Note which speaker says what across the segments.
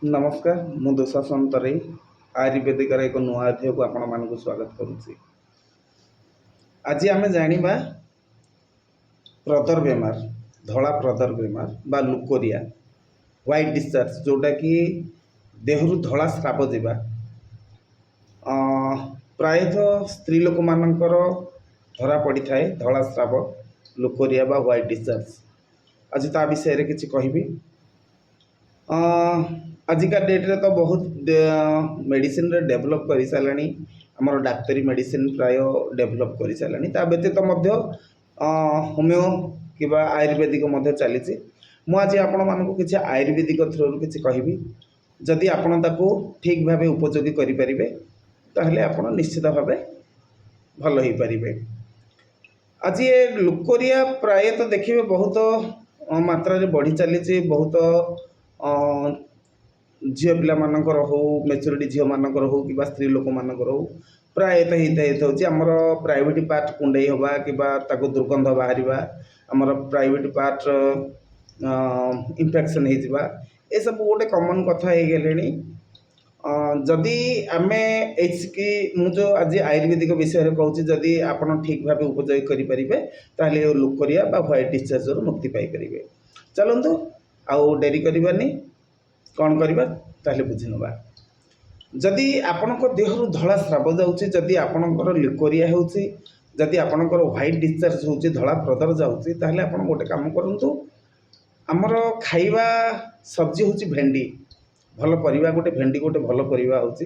Speaker 1: नमस्कार मु दुशासन तरे आयुर्वेदिक एक नुआ अध्याय को आपण मानक स्वागत करुच्ची। आज आम जाना प्रदर बेमार धला प्रदर बेमार बा लुकोरिया व्हाइट डिस्चार्ज जोटा कि देहरु धला स्राव जावा प्रायतः स्त्री लोक मानकर धरा पड़ी थाए धला स्राव लुकोरिया बा व्हाइट डिस्चार्ज। आज ता विषय किसी कहबी। आजिका डेट्रे तो बहुत मेडिसिन डेभलप कर सारे आमर डाक्तरी मेडिसिन प्राय डेभलप कर सारे ता व्यतीत होमिओ कि आयुर्वेदिक चली। मुझे आपण मानक किसी आयुर्वेदिक थ्रू किसी कहबी जदि आपण ताकू ठीक भाव उपयोगी करें ताहले आपण निश्चित भाव भल हो पारे। आज ये लुकोरिया प्राय तो देखिए बहुत मात्रा बढ़ी चली। बहुत झील पिला मानकर हो मेच्योरिटी झील मानकर हो कि स्त्री लोक मानकर हो प्रायतः होता है आमर प्राइवेट पार्ट कुंडई हवा कि दुर्गंध बाहर आमर प्राइवेट पार्ट इन्फेक्शन हो सब गोटे कमन कथा हो गले। जदि आम मुझे आज आयुर्वेदिक विषय कहूँ जदि आप ठीक भाव उपयोग करें लुकोरिया व्हाइट डिस्चार्ज मुक्ति पाइपर। चलतु आउ डेरी करवानी कौन करवा ताहले बुझी नवा। जदि आपणक देहरु धला स्राव जाउची जदि आपणकर लुकोरिया होउची जदि आपणकर व्हाइट डिस्चार्ज होउची धला प्रदर जाउची ताहले आपण गोटे काम करंतु हमर खाइबा सब्जी होउची भेंडी भल परिबा गोटे भेंडी गोटे भल परिबा होउची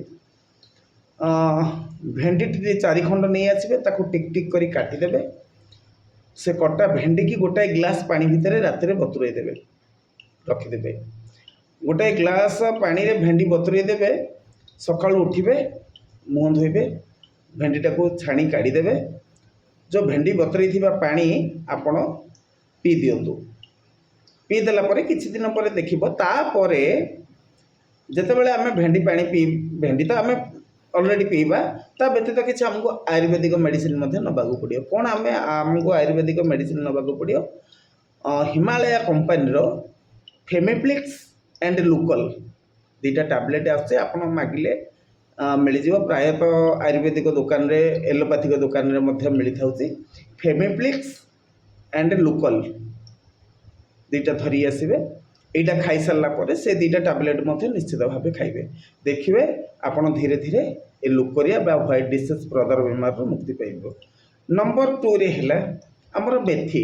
Speaker 1: भेंडी टी 4 खंड नहीं आसीबे ताकू टिक टिक करी काटी देबे। से कटा भेंडी की गोटाए ग्लास पानी भितर राति रे बतुरई देबे रखिदेबे। गोटाए ग्लास पानी रे भेंडी बतुरई देबे सकाळ उठिबे मुह धोइबे भेंडीटा को छाणी काढ़ी देबे। जो भेंडी बतुरई थिबा पानी आपण पी दियंतु। पी देला परे किछि दिन परे देखिबो तापरे जेतेबेले आमे भेंडी पानी पी भेंडी तो आमे ऑलरेडी पीवा ता व्यतीत किछि हमको आयुर्वेदिक मेडिसिन मध्ये नबागु पड़ियो। कोन आमे हमको आयुर्वेदिक मेडिसिन नबागु पड़ियो हिमालय कंपनी रो फेमिप्लिक्स एंड लुकल दुईटा टैबलेट आसे आपण मागिले मिल जाव। प्रायतः आयुर्वेदिक दुकान रे एलोपैथिक दुकान रे मध्ये मिली थाउची फेमिप्लिक्स एंड लुकल दुईटा धरी आसबे। यहाँ खाई सारा पर से दुईटा टैबलेट निश्चित भाव खाइबे देखिए आपड़ धीरे धीरे ए लुकोरिया व्हाइट डिस्चार्ज प्रदर बेमार मुक्ति पाइब। नंबर 2 रे हैला हमर मेथी।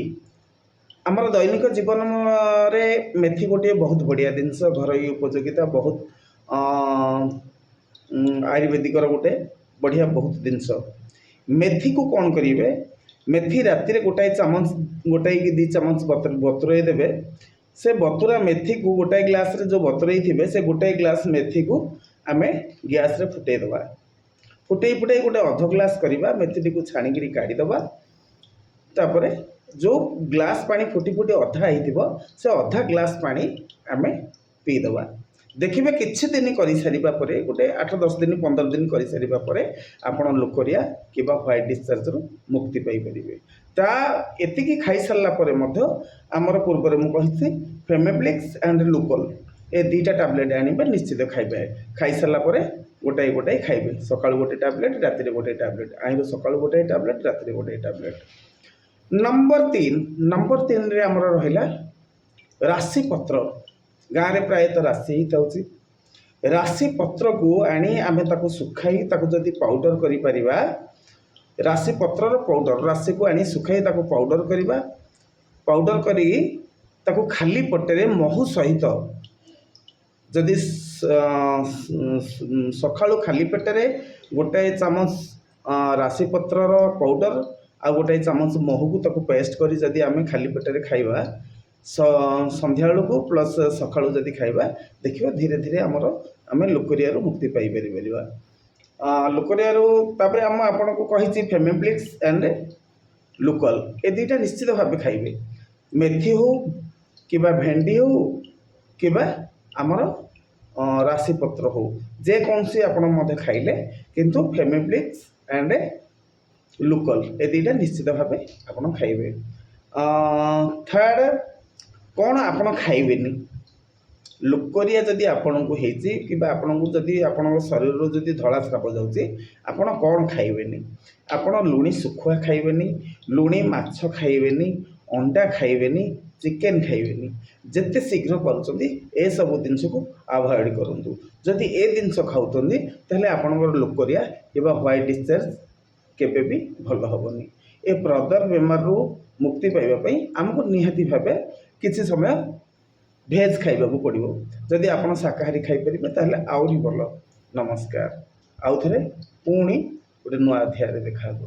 Speaker 1: आमर दैनिक जीवन रे मेथी गोटे बहुत बढ़िया जिनस घर उपयोगिता बहुत आयुर्वेदिक गोटे बढ़िया बहुत जिनस। मेथी को कौन करेंगे मेथी राति गोटाए चामच गोटाए कि 2 चामच बतुरई देवे। से बतुरा मेथी को गोटाए ग्लास रे जो बतुरई थे से गोटाए ग्लास मेथी को आम गैस रे फुटे दबा। फुटे फुटे गोटे अध ग्लास करवा मेथी को छाणिकी काढ़ीदबा। तापर जो ग्लास पानी फुटी फुटी अधा हो से अधा ग्लास पानी आम पीदबा। देखिए किछि दिन कर सारिबा परे गोटे 8-10 दिन 15 दिन कर सारिबा परे आपण लुकोरिया कि व्हाइट डिस्चार्ज मुक्ति पाई परिबे। ता एतिकी खाई सारला परे मध्य आमर पूर्व में कही फेमिप्लिक्स एंड लुकल ए दुईटा टैबलेट आनिबे निश्चित खाइबे। खाई सारला परे गोटाए गोटाए खाइबे सकाळ गोटे टैबलेट राति रे गोटे टैबलेट आइरो सकाळ गोटे टैबलेट राति रे गोटे टैबलेट। नंबर 3 रे आमर रहिला राशि पत्र। गाँव में प्रायतः राशि ही राशि पत्र को आनी आमे ताको सुखाई ताको जदि पाउडर करि परिबा राशि पत्र पाउडर राशि को आनी सुखाई ताको पाउडर करिबा। पाउडर करी ताको खाली पटेरे महू सहित जदि सकाळु खाली पेटेरे गोटाए चामच राशि पत्र पाउडर आ गोटाए चामच महू को ताको पेस्ट करी जदि आमे खाली पेटेरे खाइबा संध्या को प्लस सकाळु जदि खाइबा देखिबा धीरे धीरे आमर आमे लुकोरिया मुक्ति पाई परिबा। लुकोरिया तापर आम आपन को कहिछि फेमिप्लिक्स एंड लुकल ए दुईटा निश्चित भाव खाइबे। मेथी हो कि भेंडी हो कि आमर राशि पत्र हो जे कौन सी आपण मध्य खाइले किंतु फेमिप्लिक्स एंड लुकल ए दुईटा निश्चित भाव आपण खाइबे। थर्ड कौन आप खाइबेनी ଲୁକୋରିଆ ଯଦି ଆପଣଙ୍କୁ ହେଇଛି କିମ୍ବା ଆପଣଙ୍କୁ ଯଦି ଆପଣଙ୍କ ଶରୀରରୁ ଯଦି ଧଳା ସ୍ରାବ ଯାଉଛି, ଆପଣ କ'ଣ ଖାଇବେନି? ଆପଣ ଲୁଣି ଶୁଖୁଆ ଖାଇବେନି, ଲୁଣି ମାଛ ଖାଇବେନି, ଅଣ୍ଡା ଖାଇବେନି, ଚିକେନ ଖାଇବେନି। ଯେତେ ଶୀଘ୍ର ପାରୁଛନ୍ତି ଏସବୁ ଜିନିଷକୁ ଆଭଏଡ଼ କରନ୍ତୁ। ଯଦି ଏ ଜିନିଷ ଖାଉଛନ୍ତି ତାହେଲେ ଆପଣଙ୍କର ଲୁକୋରିଆ କିମ୍ବା ହ୍ୱାଇଟ୍ ଡିସଚାର୍ଜ କେବେ ବି ଭଲ ହେବନି। ଏ ବ୍ରଦର ବେମାରରୁ ମୁକ୍ତି ପାଇବା ପାଇଁ ଆମକୁ ନିହାତି ଭାବେ କିଛି ସମୟ ଭେଜ୍ ଖାଇବାକୁ ପଡ଼ିବ। ଯଦି ଆପଣ ଶାକାହାରୀ ଖାଇପାରିବେ ତାହେଲେ ଆହୁରି ଭଲ। ନମସ୍କାର। ଆଉ ଥରେ ପୁଣି ଗୋଟେ ନୂଆ ଅଧ୍ୟାୟରେ ଦେଖା ହେବ।